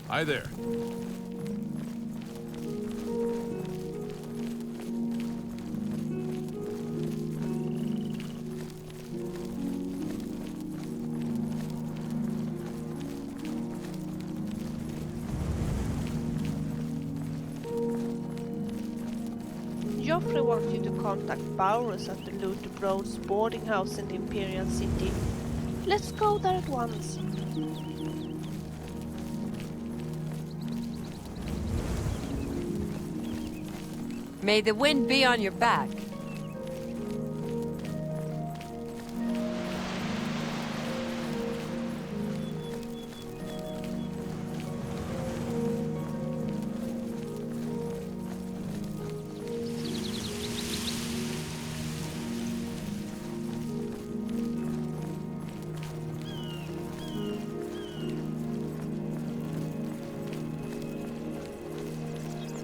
Hi there. Joffrey wants you to contact Bowers at the Luther Broad's boarding house in the Imperial City. Let's go there at once. May the wind be on your back.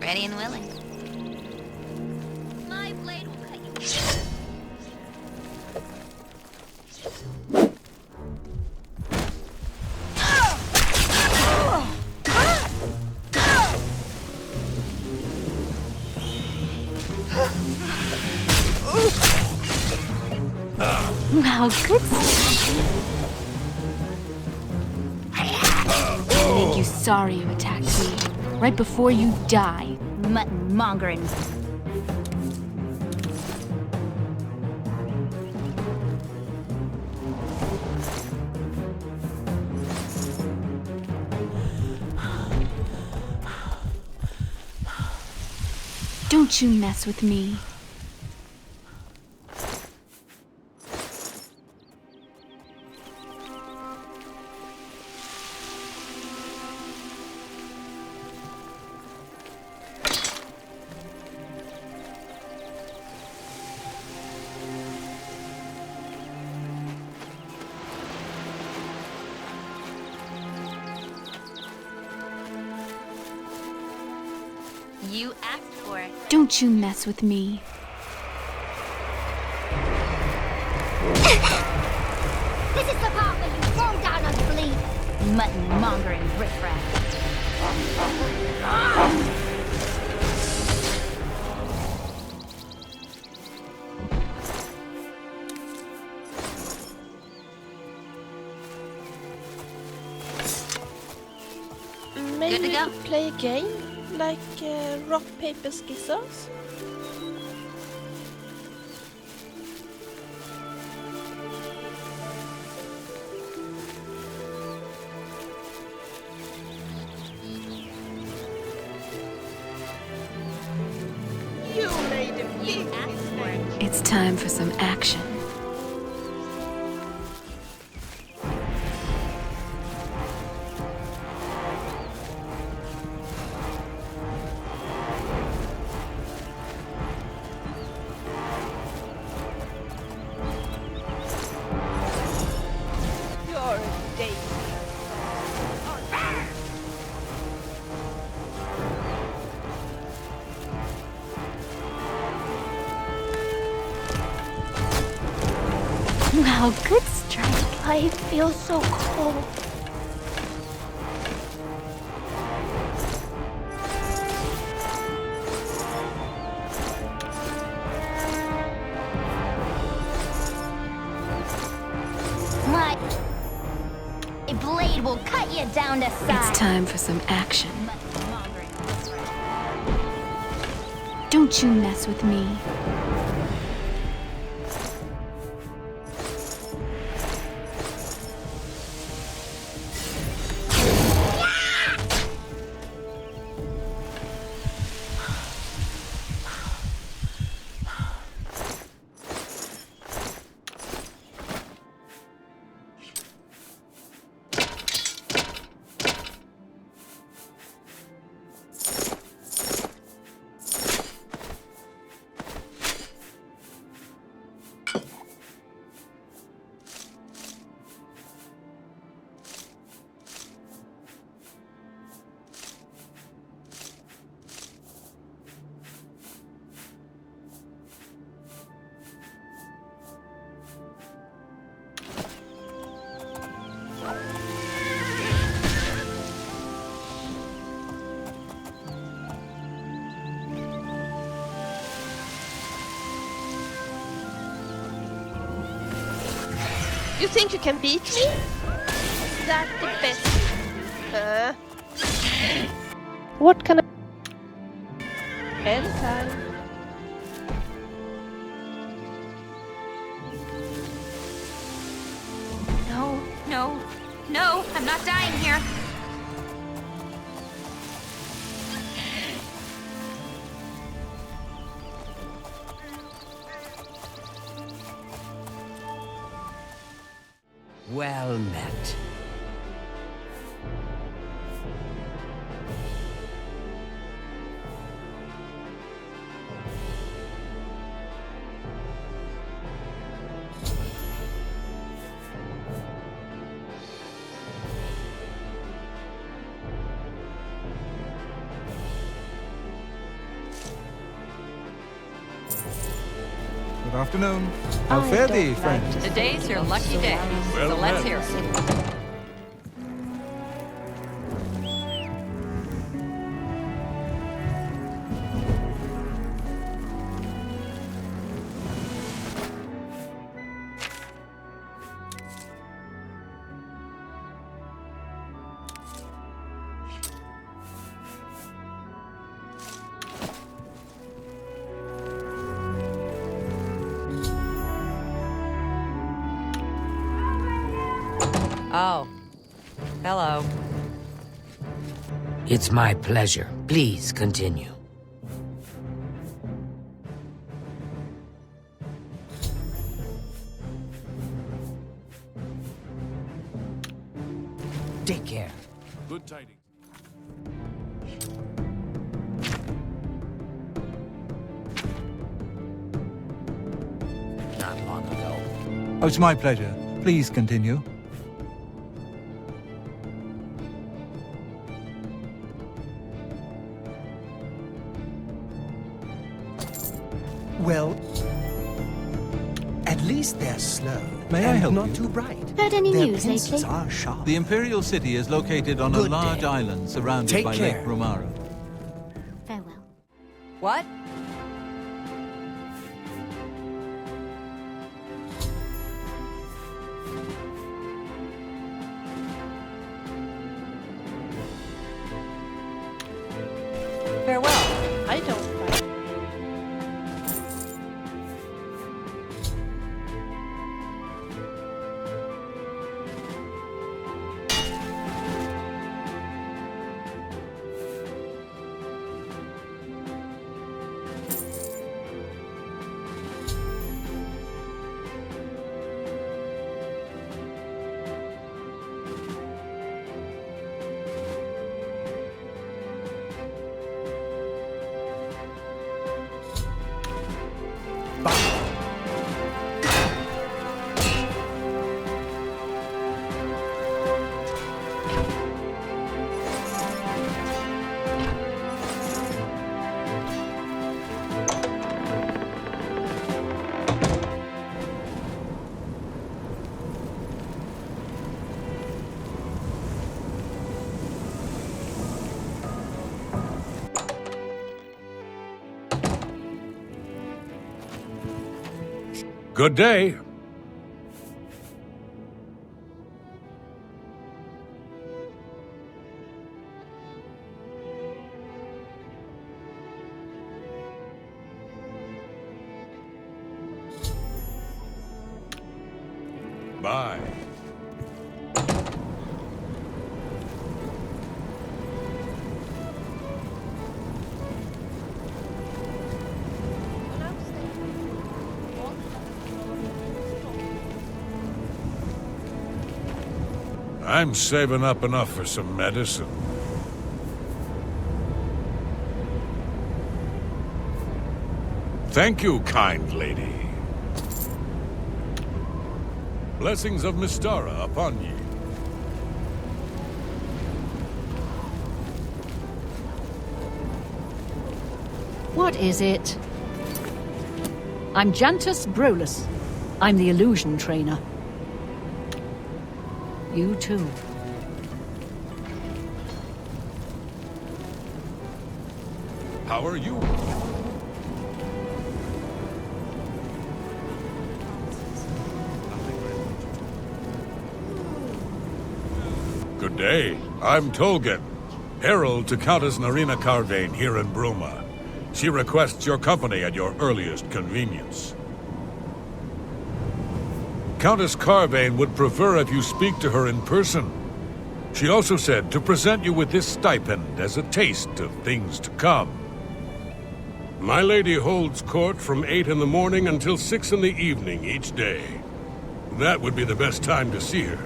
Ready and willing. My blade will cut you. Wow, good. I'll make you sorry you attacked me. Right before you die. Mutton mongering. Don't you mess with me. You asked for it. Don't you mess with me. This is the part where you fall down and bleed. Mutton mongering riffraff. Maybe Good to we go. could play a game? Like rock, paper, scissors? You made a big mistake. It's time for some action. You're a daisy. Wow, good strike. I feel so cold. My blade will cut you down to size. It's time for some action. Mutton mongering riffraff. Don't you mess with me. You think you can beat me? Is that the best? What can I... Anytime. No, no, no, I'm not dying here. Well met. Good afternoon. How I fare don't thee, like friend? to Today's your lucky day, so let's hear it. Oh. Hello. It's my pleasure. Please continue. Take care. Good tidings. Not long ago. Oh, it's my pleasure. Please continue. Well, at least they're slow. May I and help not you? too bright. Heard any Their news pencils lately? are sharp. The Imperial City is located on a Good large day. island surrounded Take by care. Lake Romara. Farewell. What? Farewell. I don't like... Good day. Bye. I'm saving up enough for some medicine. Thank you, kind lady. Blessings of Mystara upon ye. What is it? I'm Jantus Brolus. I'm the illusion trainer. You too. How are you? Good day. I'm Tolgan, herald to Countess Narina Carvane here in Bruma. She requests your company at your earliest convenience. Countess Carvane would prefer if you speak to her in person. She also said to present you with this stipend as a taste of things to come. My lady holds court from 8 in the morning until 6 in the evening each day. That would be the best time to see her.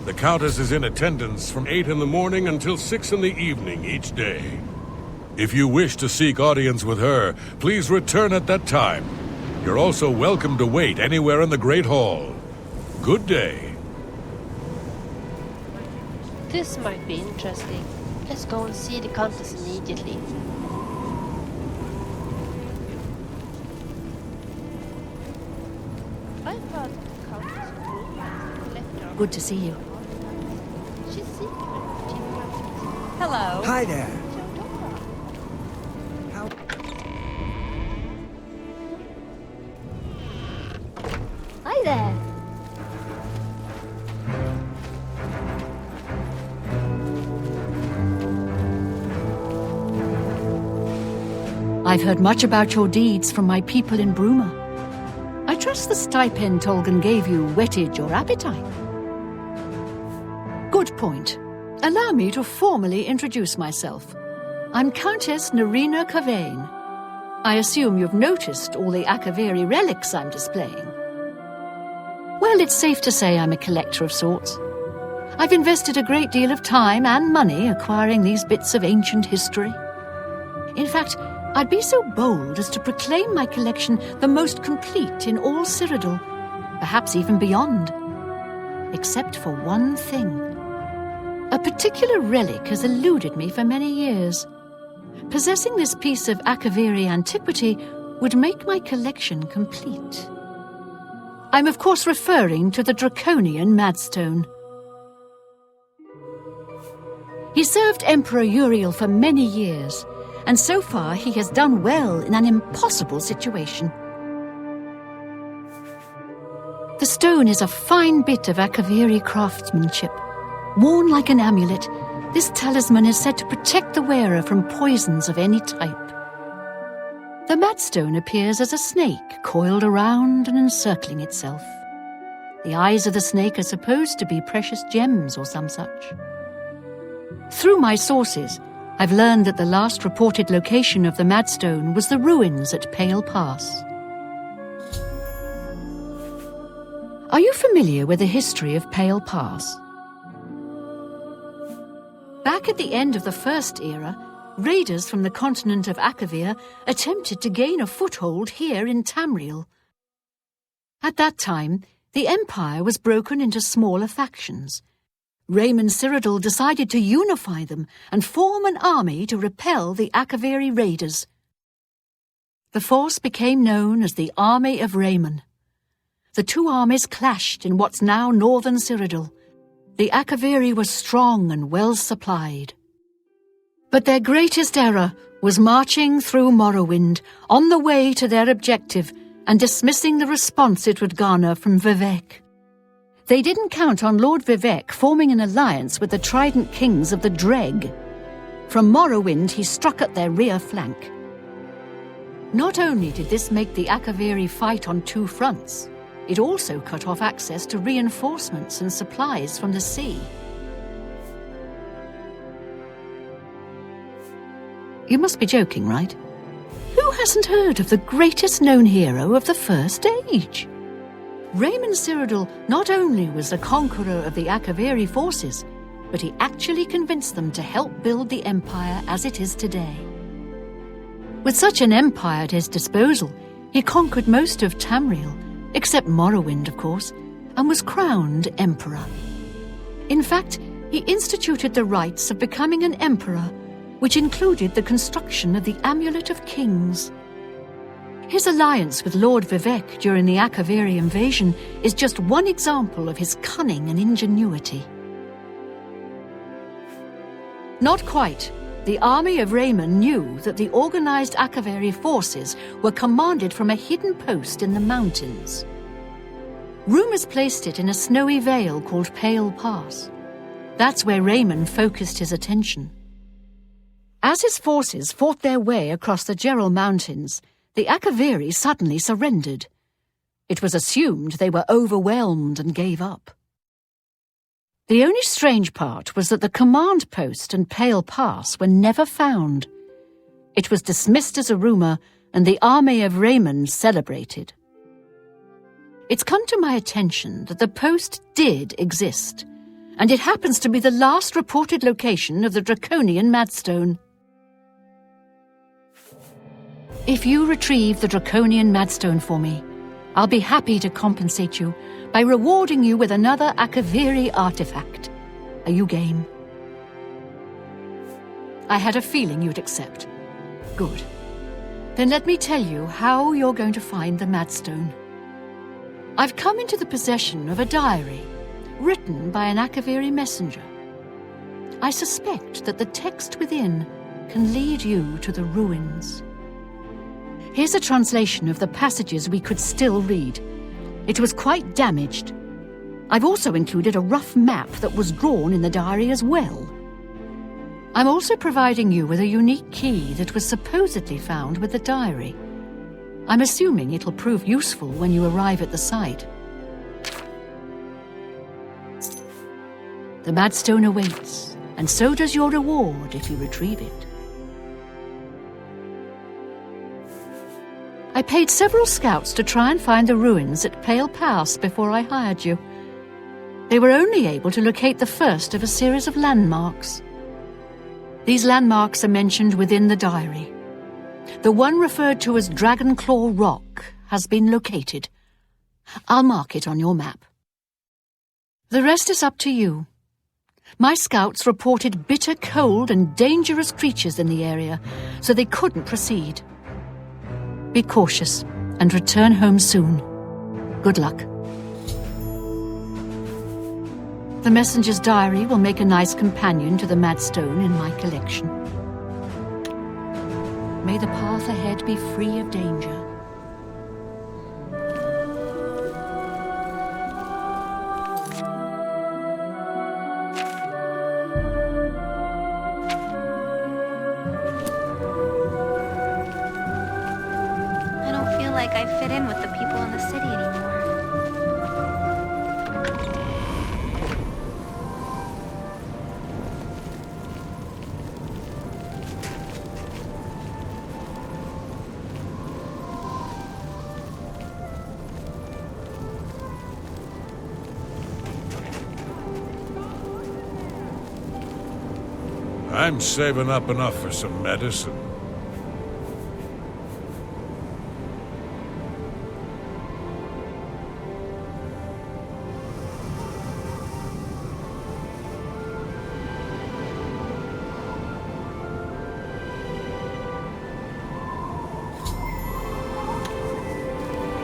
The Countess is in attendance from 8 in the morning until 6 in the evening each day. If you wish to seek audience with her, please return at that time. You're also welcome to wait anywhere in the Great Hall. Good day. This might be interesting. Let's go and see the Countess immediately. I've heard that the Countess of Bruma is a collector. Good to see you. She's secret. Hello. Hi there. Hi there. I've heard much about your deeds from my people in Bruma. I trust the stipend Tolgan gave you whetted your appetite. Good point. Allow me to formally introduce myself. I'm Countess Narina Carvane. I assume you've noticed all the Akaviri relics I'm displaying. Well, it's safe to say I'm a collector of sorts. I've invested a great deal of time and money acquiring these bits of ancient history. In fact, I'd be so bold as to proclaim my collection the most complete in all Cyrodiil, perhaps even beyond. Except for one thing. A particular relic has eluded me for many years. Possessing this piece of Akaviri antiquity would make my collection complete. I'm of course referring to the Draconian Madstone. He served Emperor Uriel for many years, and so far he has done well in an impossible situation. The stone is a fine bit of Akaviri craftsmanship. Worn like an amulet, this talisman is said to protect the wearer from poisons of any type. The Madstone appears as a snake coiled around and encircling itself. The eyes of the snake are supposed to be precious gems or some such. Through my sources, I've learned that the last reported location of the Madstone was the ruins at Pale Pass. Are you familiar with the history of Pale Pass? Back at the end of the First Era, raiders from the continent of Akavir attempted to gain a foothold here in Tamriel. At that time, the Empire was broken into smaller factions. Raymond Cyrodiil decided to unify them and form an army to repel the Akaviri raiders. The force became known as the Army of Raymond. The two armies clashed in what's now northern Cyrodiil. The Akaviri were strong and well supplied. But their greatest error was marching through Morrowind on the way to their objective and dismissing the response it would garner from Vivek. They didn't count on Lord Vivek forming an alliance with the Trident Kings of the Dreg. From Morrowind he struck at their rear flank. Not only did this make the Akaviri fight on two fronts, it also cut off access to reinforcements and supplies from the sea. You must be joking, right? Who hasn't heard of the greatest known hero of the First Age? Raymond Cyrodiil not only was the conqueror of the Akaviri forces, but he actually convinced them to help build the Empire as it is today. With such an empire at his disposal, he conquered most of Tamriel, except Morrowind, of course, and was crowned emperor. In fact, he instituted the rites of becoming an emperor, which included the construction of the Amulet of Kings. His alliance with Lord Vivek during the Akaviri invasion is just one example of his cunning and ingenuity. Not quite. The army of Raymond knew that the organized Akaviri forces were commanded from a hidden post in the mountains. Rumors placed it in a snowy vale called Pale Pass. That's where Raymond focused his attention. As his forces fought their way across the Gerald Mountains, the Akaviri suddenly surrendered. It was assumed they were overwhelmed and gave up. The only strange part was that the command post and Pale Pass were never found. It was dismissed as a rumor, and the army of Raymond celebrated. It's come to my attention that the post did exist, and it happens to be the last reported location of the Draconian Madstone. If you retrieve the Draconian Madstone for me, I'll be happy to compensate you by rewarding you with another Akaviri artifact. Are you game? I had a feeling you'd accept. Good. Then let me tell you how you're going to find the Madstone. I've come into the possession of a diary, written by an Akaviri messenger. I suspect that the text within can lead you to the ruins. Here's a translation of the passages we could still read. It was quite damaged. I've also included a rough map that was drawn in the diary as well. I'm also providing you with a unique key that was supposedly found with the diary. I'm assuming it'll prove useful when you arrive at the site. The Madstone awaits, and so does your reward if you retrieve it. I paid several scouts to try and find the ruins at Pale Pass before I hired you. They were only able to locate the first of a series of landmarks. These landmarks are mentioned within the diary. The one referred to as Dragonclaw Rock has been located. I'll mark it on your map. The rest is up to you. My scouts reported bitter cold and dangerous creatures in the area, so they couldn't proceed. Be cautious and return home soon. Good luck. The messenger's diary will make a nice companion to the Madstone in my collection. May the path ahead be free of danger. I don't feel like I fit in with the people in the city anymore. I'm saving up enough for some medicine.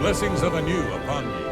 Blessings of anew upon you.